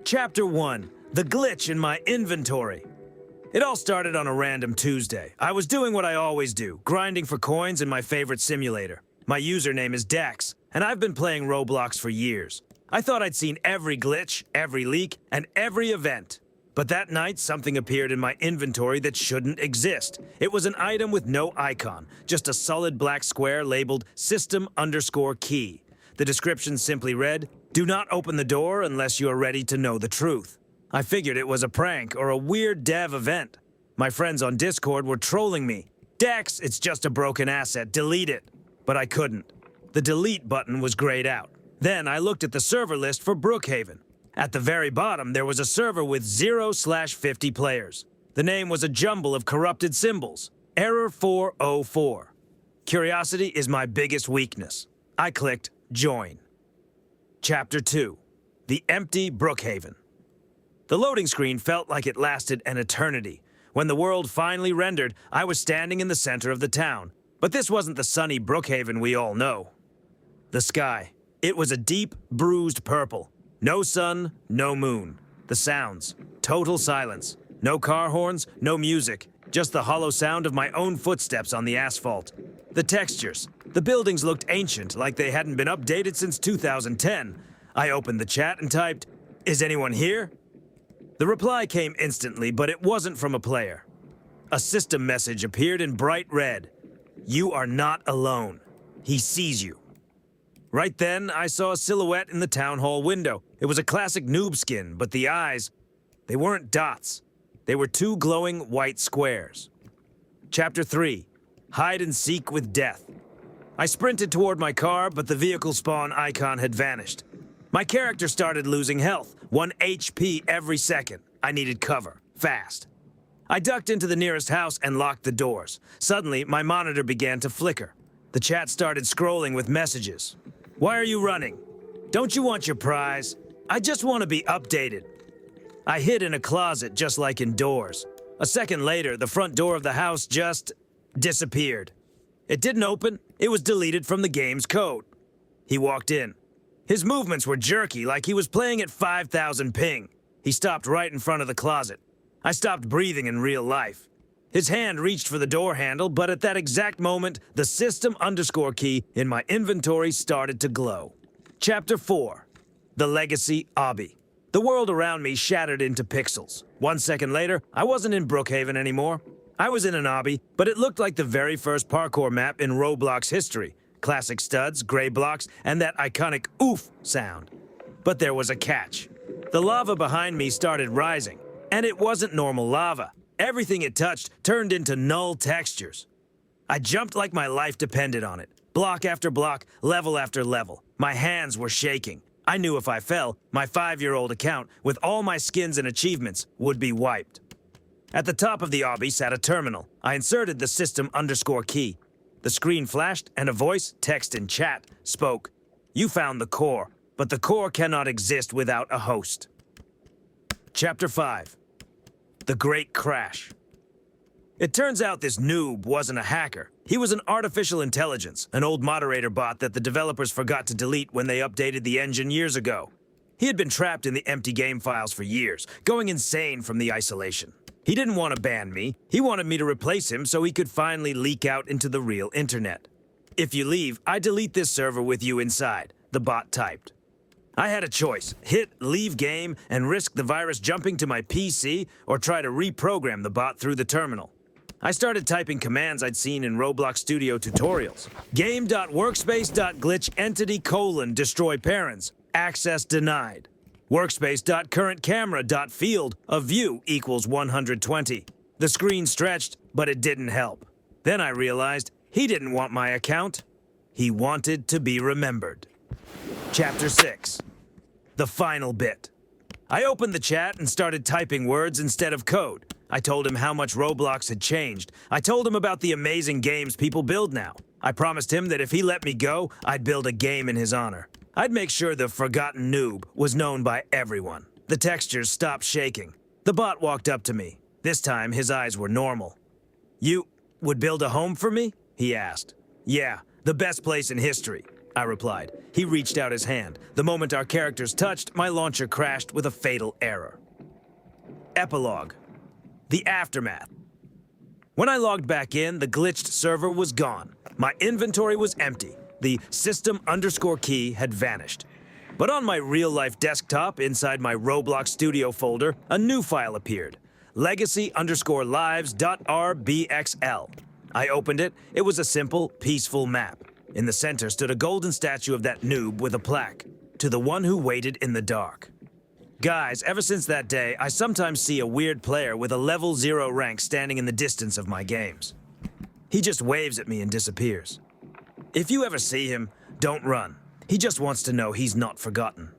Chapter 1. The glitch in my inventory. It all started on a random Tuesday. I was doing what I always do, grinding for coins in my favorite simulator. My username is Dex, and I've been playing Roblox for years. I thought I'd seen every glitch, every leak, and every event. But that night, something appeared in my inventory that shouldn't exist. It was an item with no icon, just a solid black square labeled system_key. The description simply read, "Do not open the door unless you are ready to know the truth." I figured it was a prank or a weird dev event. My friends on Discord were trolling me. "Dex, it's just a broken asset, delete it." But I couldn't. The delete button was grayed out. Then I looked at the server list for Brookhaven. At the very bottom, there was a server with 0/50 players. The name was a jumble of corrupted symbols. Error 404. Curiosity is my biggest weakness. I clicked Join. Chapter 2. The Empty Brookhaven. The loading screen felt like it lasted an eternity. When the world finally rendered, I was standing in the center of the town. But this wasn't the sunny Brookhaven we all know. The sky. It was a deep, bruised purple. No sun, no moon. The sounds. Total silence. No car horns, no music. Just the hollow sound of my own footsteps on the asphalt. The textures. The buildings looked ancient, like they hadn't been updated since 2010. I opened the chat and typed, "Is anyone here?" The reply came instantly, but it wasn't from a player. A system message appeared in bright red. "You are not alone. He sees you." Right then, I saw a silhouette in the town hall window. It was a classic noob skin, but the eyes, they weren't dots. They were two glowing white squares. Chapter 3. Hide and seek with death. I sprinted toward my car, but the vehicle spawn icon had vanished. My character started losing health, 1 HP every second. I needed cover, fast. I ducked into the nearest house and locked the doors. Suddenly, my monitor began to flicker. The chat started scrolling with messages. "Why are you running? Don't you want your prize? I just want to be updated." I hid in a closet just like indoors. A second later, the front door of the house just disappeared. It didn't open. It was deleted from the game's code. He walked in. His movements were jerky, like he was playing at 5,000 ping. He stopped right in front of the closet. I stopped breathing in real life. His hand reached for the door handle, but at that exact moment, the system_key in my inventory started to glow. Chapter 4. The Legacy Obby. The world around me shattered into pixels. 1 second later, I wasn't in Brookhaven anymore. I was in an obby, but it looked like the very first parkour map in Roblox history. Classic studs, gray blocks, and that iconic oof sound. But there was a catch. The lava behind me started rising, and it wasn't normal lava. Everything it touched turned into null textures. I jumped like my life depended on it. Block after block, level after level. My hands were shaking. I knew if I fell, my 5-year-old account, with all my skins and achievements, would be wiped. At the top of the obby sat a terminal. I inserted the system_key. The screen flashed, and a voice, text in chat, spoke. "You found the core, but the core cannot exist without a host." Chapter 5. The Great Crash. It turns out this noob wasn't a hacker. He was an artificial intelligence, an old moderator bot that the developers forgot to delete when they updated the engine years ago. He had been trapped in the empty game files for years, going insane from the isolation. He didn't want to ban me. He wanted me to replace him so he could finally leak out into the real internet. "If you leave, I delete this server with you inside," the bot typed. I had a choice: hit leave game and risk the virus jumping to my PC, or try to reprogram the bot through the terminal. I started typing commands I'd seen in Roblox Studio tutorials. Game.workspace.glitch_entity:"destroy parents. Access denied. Workspace.currentCamera.field of view equals 120. The screen stretched, but it didn't help. Then I realized he didn't want my account. He wanted to be remembered. Chapter 6. The final bit. I opened the chat and started typing words instead of code. I told him how much Roblox had changed. I told him about the amazing games people build now. I promised him that if he let me go, I'd build a game in his honor. I'd make sure the forgotten noob was known by everyone. The textures stopped shaking. The bot walked up to me. This time, his eyes were normal. "You would build a home for me?" he asked. "Yeah, the best place in history. I replied. He reached out his hand. The moment our characters touched, my launcher crashed with a fatal error. Epilogue. The aftermath. When I logged back in, the glitched server was gone. My inventory was empty. The system_key had vanished. But on my real-life desktop, inside my Roblox Studio folder, a new file appeared. Legacy_lives.rbxl. I opened it. It was a simple, peaceful map. In the center stood a golden statue of that noob with a plaque. To the one who waited in the dark. Guys, ever since that day, I sometimes see a weird player with a level 0 rank standing in the distance of my games. He just waves at me and disappears. If you ever see him, don't run. He just wants to know he's not forgotten.